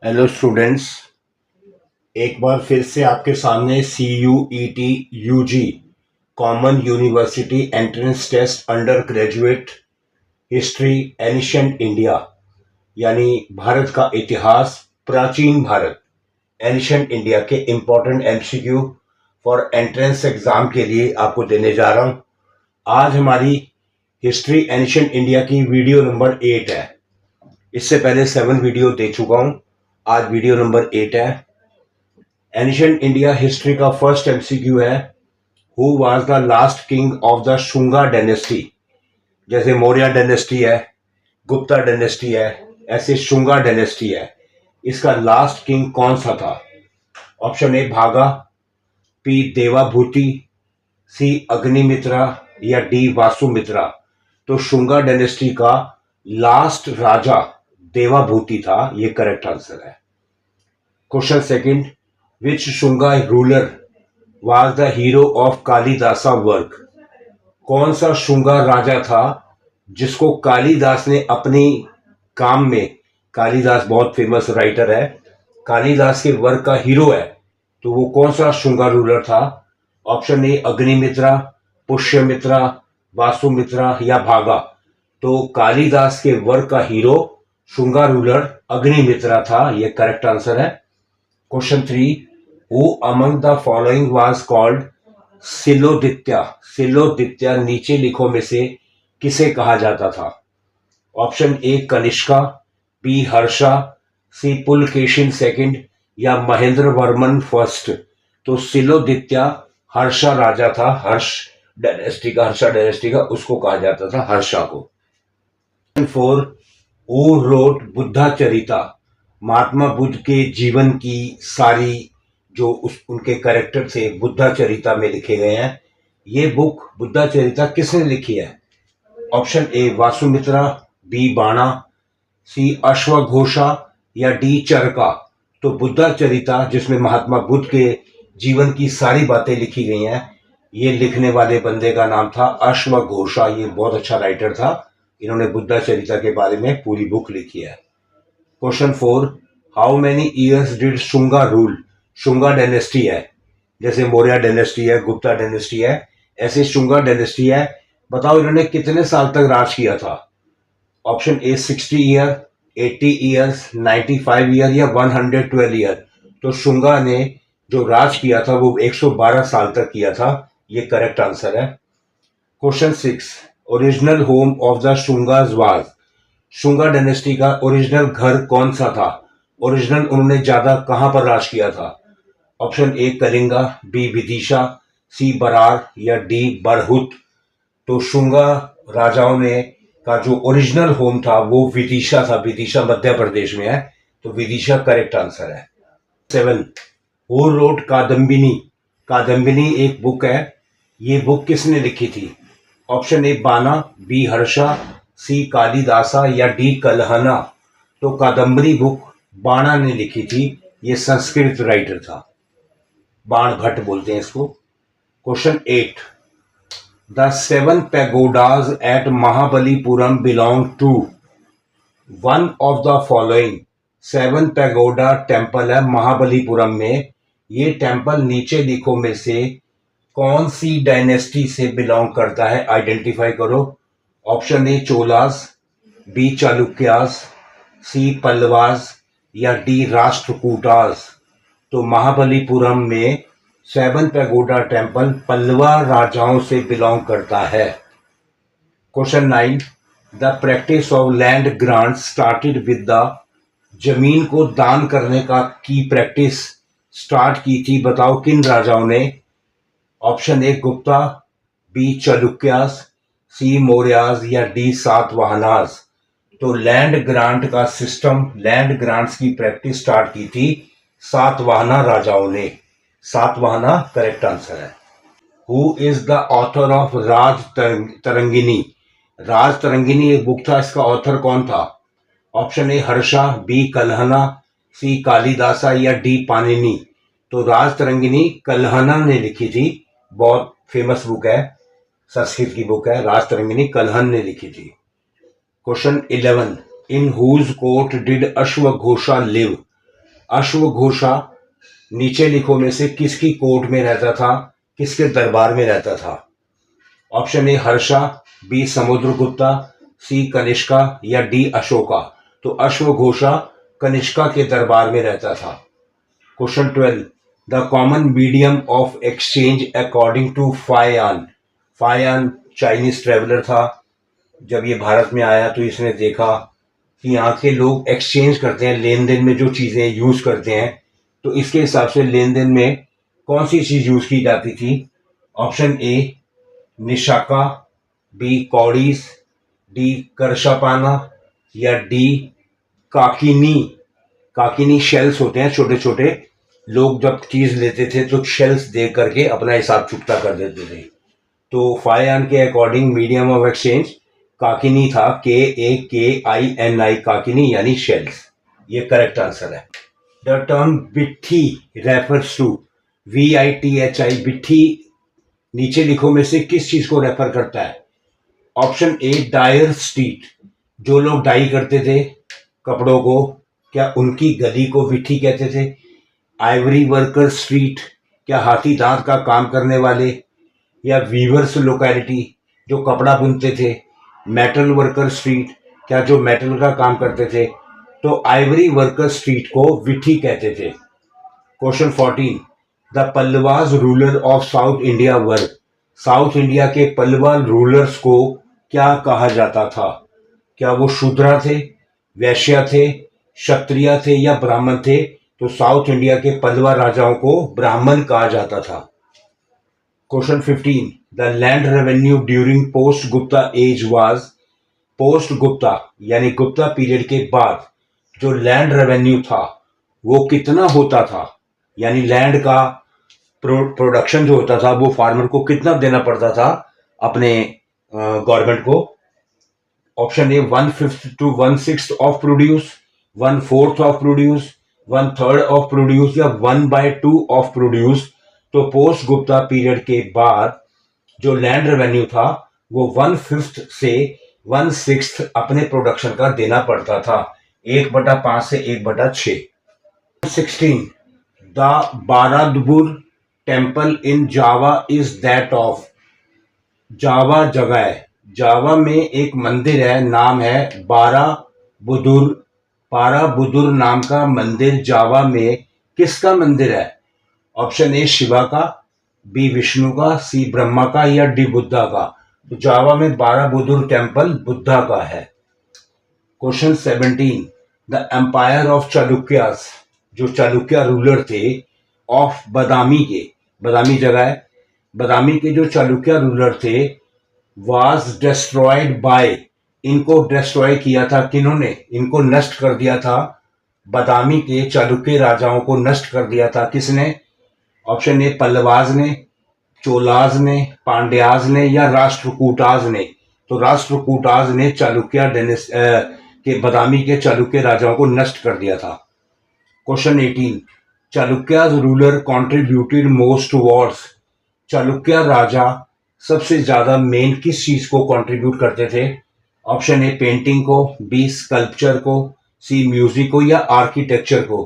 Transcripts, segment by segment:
Hello students. एक बार फिर से आपके सामने C U E T U G common university entrance test undergraduate history ancient India यानी भारत का इतिहास, प्राचीन भारत, एनिशंट इंडिया के important MCQ for entrance exam के लिए आपको देने जा रहा हूं। आज हमारी हिस्ट्री एनिशंट इंडिया की वीडियो नंबर 8 है। इससे पहले 7 वीडियो दे चुका हूं, आज वीडियो नंबर 8 है। एनिशंट इंडिया हिस्ट्री का फर्स्ट एमसीक्यू है, who was the last king of the Shunga dynasty. जैसे मौर्य डायनेस्टी है, गुप्ता डायनेस्टी है, ऐसे शुंगा डायनेस्टी है। इसका लास्ट किंग कौन सा था? ऑप्शन ए भागा, बी देवाभूति, सी अग्निमित्रा या डी वासुमित्रा। तो शुंगा डायनेस्टी का लास्ट राजा देवाभूति था, ये करेक्ट आंसर है। Question second, which Shunga ruler was the hero of Kalidasa work. कौन सा शुंगा राजा था जिसको कालिदास ने अपनी काम में, कालिदास बहुत फेमस राइटर है, कालिदास के वर्क का हीरो है, तो वो कौन सा शुंगा रूलर था? ऑप्शन ए अग्निमित्रा, पुष्यमित्रा, वासुमित्रा या भागा। तो कालिदास के वर्क का हीरो शुंगा रूलर अग्निमित्रा था, ये करेक्ट आंसर है। क्वेश्चन 3, who among the following was called Siladitya. Siladitya नीचे लिखो में से किसे कहा जाता था? Option A Kanishka, B Harsha, C Pulakeshin second या महेंद्र वर्मन फर्स्ट। तो सिलोदित्या हर्षा राजा था, हर्षा डायनेस्टी का उसको कहा जाता था, हर्षा को। 4, हु रोट बुद्धा चरिता। महात्मा बुद्ध के जीवन की सारी जो उनके कैरेक्टर थे बुद्धा चरिता में लिखे गए हैं। ये बुक बुद्धा चरिता किसने लिखी है? ऑप्शन ए वासुमित्रा, बी बाणा, सी अश्वघोषा या डी चरका। तो बुद्धा चरिता जिसमें महात्मा बुद्ध के जीवन की सारी बातें लिखी गई हैं, ये लिखने वाले बंदे का नाम था अश्वघोषा। ये बहुत अच्छा राइटर था, इन्होंने बुद्धा चरिता के बारे में पूरी बुक लिखी है। Question 4, how many years did Shunga rule. Shunga dynasty है, जैसे मौर्य डायनेस्टी है, गुप्ता डायनेस्टी है, ऐसे शुंगा डायनेस्टी है। बताओ इन्होंने कितने साल तक राज किया था? ऑप्शन ए 60 ईयर, 80 ईयर्स, 95 ईयर या 112 ईयर। तो शुंगा ने जो राज किया था वो 112 साल तक किया था, ये करेक्ट आंसर है। Question 6, original home of the Shungas was. Shunga dynasty का ओरिजिनल घर कौन सा था? ओरिजिनल उन्होंने ज्यादा कहां पर राज किया था? Option A Kalinga, B Vidisha, C Berar या डी बरहुत। तो शुंगा राजाओं ने का जो ओरिजिनल होम था वो विदिशा था, विदिशा मध्य प्रदेश में है, तो विदिशा करेक्ट आंसर है। 7, हु रोट कादम्बिनी। कादम्बिनी एक बुक है, ये बुक किसने लिखी थी? ऑप्शन ए बाणा, बी हर्षा, सी कालिदासा या डी कलहना। तो कादम्बरी बुक बाणा ने लिखी थी, ये संस्कृत राइटर था, बाण भट्ट बोलते हैं इसको। Question 8, the 7 pagodas at Mahabalipuram belong to one of the following. 7 pagoda temple है महाबलीपुरम में, ये टेम्पल नीचे लिखो में से कौन सी डायनेस्टी से बिलोंग करता है? आइडेंटिफाई करो। Option A Cholas, B Chalukyas, C Pallavas या डी राष्ट्रकूटास। तो महाबलीपुरम में 7 पैगोडा टेम्पल पल्लवा राजाओं से बिलोंग करता है। Question 9, the practice of land grant started with the. जमीन को दान करने का की प्रैक्टिस स्टार्ट की थी, बताओ किन राजाओं ने? Option A Gupta, B Chalukyas, C Mauryas या डी सातवाहनास। तो लैंड ग्रांट का सिस्टम, लैंड ग्रांट्स की प्रैक्टिस स्टार्ट की थी सातवाहना राजाओं ने। सातवाहना करेक्ट आंसर है। Who is the author of Rajatarangini. Rajatarangini एक बुक था, इसका ऑथर कौन था? Option A Harsha, B Kalhana, C Kalidasa या डी पानिनी। तो राज तरंगिनी कलहना ने लिखी थी, बहुत फेमस बुक है, संस्कृत की बुक है, राज तरंगिनी कलहन ने लिखी थी। Question 11, in whose court did अश्वघोषा लिव। अश्वघोषा नीचे लिखो में से किसकी कोर्ट में रहता था, किसके दरबार में रहता था? Option A Harsha, B Samudragupta, C Kanishka या डी अशोका। तो अश्वघोषा कनिष्का के दरबार में रहता था। Question 12, the common medium of exchange according to Fahien. Fahien Chinese traveller था। जब ये भारत में आया तो इसने देखा कि यहाँ के लोग एक्सचेंज करते हैं, लेन देन में जो चीज़ें यूज़ करते हैं, तो इसके हिसाब से लेन देन में कौन सी चीज़ यूज़ की जाती थी? ऑप्शन ए निशाका, बी कौड़ीज, डी करशापाना या डी काकिनी। काकिनी शेल्स होते हैं छोटे छोटे, लोग जब चीज़ लेते थे तो शेल्स दे करके अपना हिसाब चुकता कर देते थे। तो फायान के अकॉर्डिंग मीडियम ऑफ एक्सचेंज काकिनी था, KAKINI, काकिनी यानी शेल्स। ये करेक्ट आंसर है। The term बिट्ठी refers to, VITHI, बिट्ठी नीचे लिखो में से किस चीज को रेफर करता है? ऑप्शन ए डायर स्ट्रीट, जो लोग डाई करते थे कपड़ों को, क्या उनकी गली को विट्ठी कहते थे? आइवरी वर्कर स्ट्रीट, क्या हाथी दांत का काम करने वाले? या वीवर्स लोकेलिटी, जो कपड़ा बुनते थे? मेटल वर्कर स्ट्रीट, क्या जो मेटल का काम करते थे? तो आइवरी वर्कर स्ट्रीट को विट्ठी कहते थे। Question 14, the Pallavas ruler of south India were. South India के पल्लवा रूलर्स को क्या कहा जाता था? क्या वो शूद्रा थे, वैश्य थे, क्षत्रिय थे या ब्राह्मण थे? तो साउथ इंडिया के पल्लवा राजाओं को ब्राह्मण कहा जाता था। Question 15, the land revenue during post Gupta age was. Post Gupta यानी गुप्ता पीरियड के बाद जो लैंड रेवेन्यू था वो कितना होता था? यानी लैंड का प्रोडक्शन जो होता था वो फार्मर को कितना देना पड़ता था अपने गवर्नमेंट को? Option A 1/5 to 1/6 of produce, 1/4 of produce, 1/3 of produce या 1/2 ऑफ प्रोड्यूस। तो पोस्ट गुप्ता पीरियड के बाद जो लैंड रेवेन्यू था वो 1/5 से 1/6 अपने प्रोडक्शन का देना पड़ता था, 1/5 से 1/6। 16, the Borobudur temple in Java is that of. Java जगह है, जावा में एक मंदिर है, नाम है बाराबुदुर। बाराबुदुर नाम का मंदिर जावा में किसका मंदिर है? ऑप्शन ए शिवा का, बी विष्णु का, सी ब्रह्मा का या डी बुद्धा का। तो जावा में बाराबुदुर टेम्पल बुद्धा का है। Question 17, the empire of Chalukyas, जो चालुक्य रूलर थे ऑफ बदामी के, बदामी जगह है, बदामी के जो चालुक्य रूलर थे वाज डिस्ट्रॉयड बाय, इनको डिस्ट्रॉय किया था किन्होंने? इनको नष्ट कर दिया था, बदामी के चालुक्य राजाओं को नष्ट कर दिया था किसने? ऑप्शन ए पल्लवाज ने, चोलाज ने, पांड्याज ने या राष्ट्रकूटाज ने। तो राष्ट्रकूटाज ने चालुक्य के बदामी के चालुक्य राजाओं को नष्ट कर दिया था। Question 18, Chalukya ruler contributed most towards. Chalukya राजा सबसे ज्यादा मेन किस चीज को कंट्रीब्यूट करते थे? ऑप्शन ए पेंटिंग को, बी स्कल्पचर को, सी म्यूजिक को या आर्किटेक्चर को।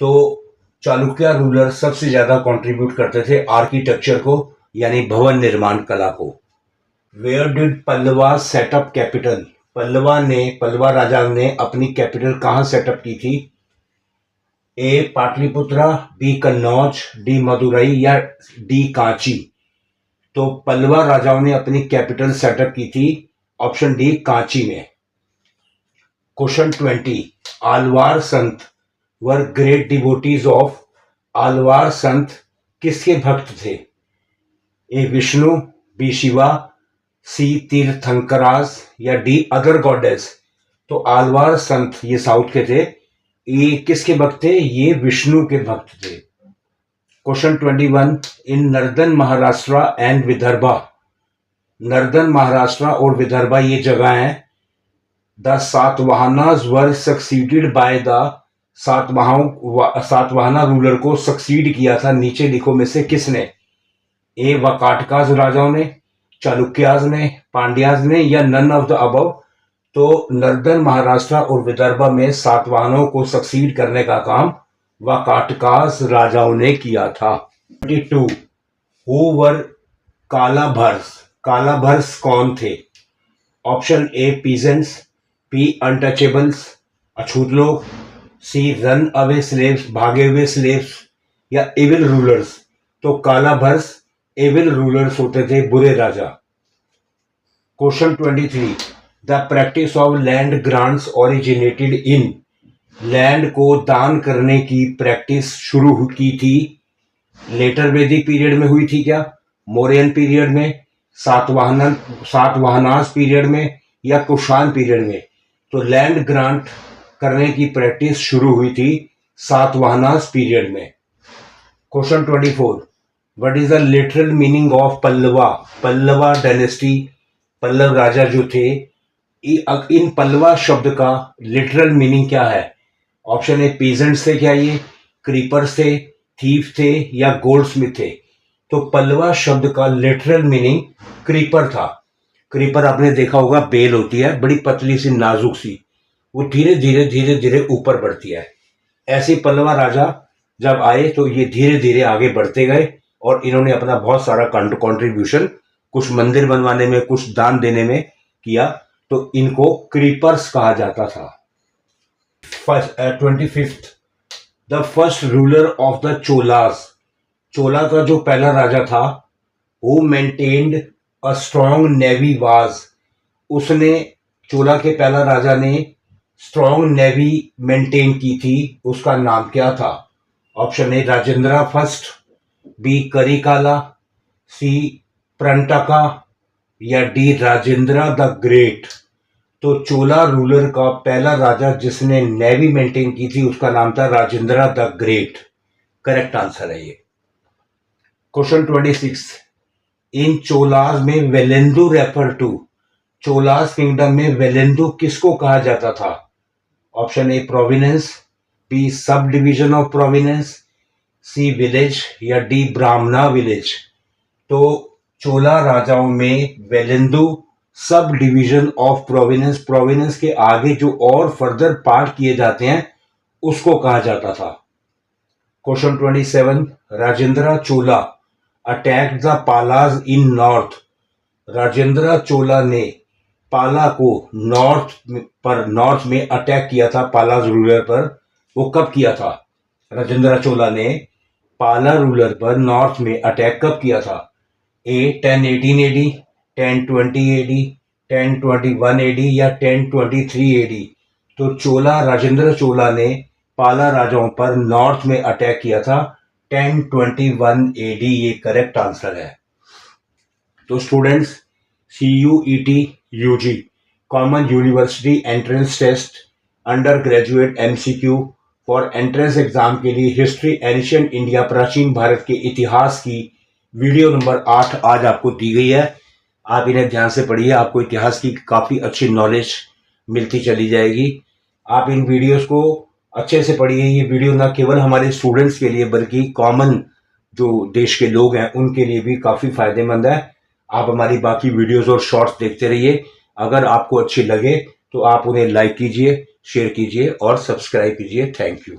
तो चालुक्य रूलर सबसे ज्यादा कंट्रीब्यूट करते थे आर्किटेक्चर को, यानी भवन निर्माण कला को। Where did Pallava set up capital. Pallava राजा ने अपनी कैपिटल कहां सेटअप की थी? A Pataliputra, B Kannauj, D Madurai या डी कांची। तो पल्लवा राजाओं ने अपनी कैपिटल सेटअप की थी ऑप्शन डी कांची में। Question 20, Alvar Sant were great devotees of. Alvar संत किसके भक्त थे? ए विष्णु, बी शिवा, सी तीर्थंकराज या डी अदर गॉडेस। तो आलवार संत ये साउथ के थे, ये किसके भक्त थे? ये विष्णु के भक्त थे। Question 21, in northern Maharashtra and Vidarbha. Northern Maharashtra और विदर्भा ये जगह हैं। The Satavahanas were succeeded by the, Satavahana ruler को सक्सीड किया था नीचे लिखो में से किसने? ए वाकाटकाज राजाओं ने, चालुक्याज ने, पांड्याज ने या नन ऑफ द अबव। तो नर्दन महाराष्ट्र और विदर्भा में सातवाहनों को सक्सीड करने का काम वाकाटकास राजाओं ने किया था। 22 हु वर कालाभर्स, कालाभर्स कौन थे? Option A peasants, B untouchables अछूत लोग, सी रन अवे स्लेव्स भागे हुए स्लेव्स, या एविल रूलर्स। तो कालाभर्स एविल रूलर्स होते थे, बुरे राजा। Question 23 the practice of land grants originated in, land को दान करने की प्रैक्टिस शुरू की थी लेटर वैदिक पीरियड में हुई थी क्या, मौर्यन पीरियड में, सातवाहनास पीरियड में, या कुषाण पीरियड में? तो लैंड ग्रांट करने की प्रैक्टिस शुरू हुई थी सातवाहनास पीरियड में। Question 24 what is the literal meaning of Pallava, Pallava dynasty, Pallava राजा जो थे, इन पल्लवा शब्द का लिटरल मीनिंग क्या है? ऑप्शन ए पीजेंट्स थे क्या, ये क्रीपर्स थे, थीफ थे, या गोल्डस्मिथ थे? तो पल्लवा शब्द का लिटरल मीनिंग क्रीपर था। क्रीपर आपने देखा होगा, बेल होती है बड़ी पतली सी नाजुक सी, वो धीरे धीरे ऊपर बढ़ती है। ऐसे पल्लवा राजा जब आए तो ये धीरे धीरे आगे बढ़ते गए और इन्होंने अपना बहुत सारा कंट्रीब्यूशन कुछ मंदिर बनवाने में, कुछ दान देने में किया, तो इनको क्रीपर्स कहा जाता था। 25 the first ruler of the Cholas, Chola का जो पहला राजा था, who maintained a strong navy was, उसने, चोला के पहला राजा ने स्ट्रॉन्ग नेवी मेंटेन की थी, उसका नाम क्या था? Option A Rajendra first, B Karikala, C Parantaka, या डी राजेंद्र द ग्रेट। तो चोला रूलर का पहला राजा जिसने नेवी मेंटेन की थी उसका नाम था Rajendra the great. Correct answer है ये। क्वेश्चन 26 इन चोलास में Valanadu refer to, Cholas kingdom में वेलेंदु किसको कहा जाता था? Option A province, B sub division of province, C village, या डी ब्राह्मणा विलेज। तो चोला राजाओं में वेलेंदु सब डिवीजन ऑफ प्रोविनेंस, प्रोविनेंस के आगे जो और फर्दर पार्ट किए जाते हैं उसको कहा जाता था। Question 27 Rajendra Chola attack the Palas in north, Rajendra Chola ने पाला को नॉर्थ में अटैक किया था, पालाज रूलर पर। वो कब किया था? राजेंद्र चोला ने पाला रूलर पर नॉर्थ में अटैक कब किया था? ए 1018 एडी, 1020 एडी, 1021 एडी, या 1023 एडी? तो चोला, राजेंद्र चोला ने पाला राजाओं पर नॉर्थ में अटैक किया था 1021 एडी, ये करेक्ट आंसर है। तो students, CUET UG common university entrance test undergraduate MCQ for entrance exam के लिए हिस्ट्री एंशिएंट इंडिया, प्राचीन भारत के इतिहास की वीडियो नंबर 8 आज आपको दी गई है। आप इन्हें ध्यान से पढ़िए, आपको इतिहास की काफ़ी अच्छी नॉलेज मिलती चली जाएगी। आप इन वीडियोस को अच्छे से पढ़िए। ये वीडियो ना केवल हमारे स्टूडेंट्स के लिए बल्कि कॉमन जो देश के लोग हैं उनके लिए भी काफ़ी फायदेमंद है। आप हमारी बाकी वीडियोस और शॉर्ट्स देखते रहिए। अगर आपको अच्छी लगे तो आप उन्हें लाइक कीजिए, शेयर कीजिए और सब्सक्राइब कीजिए। Thank you.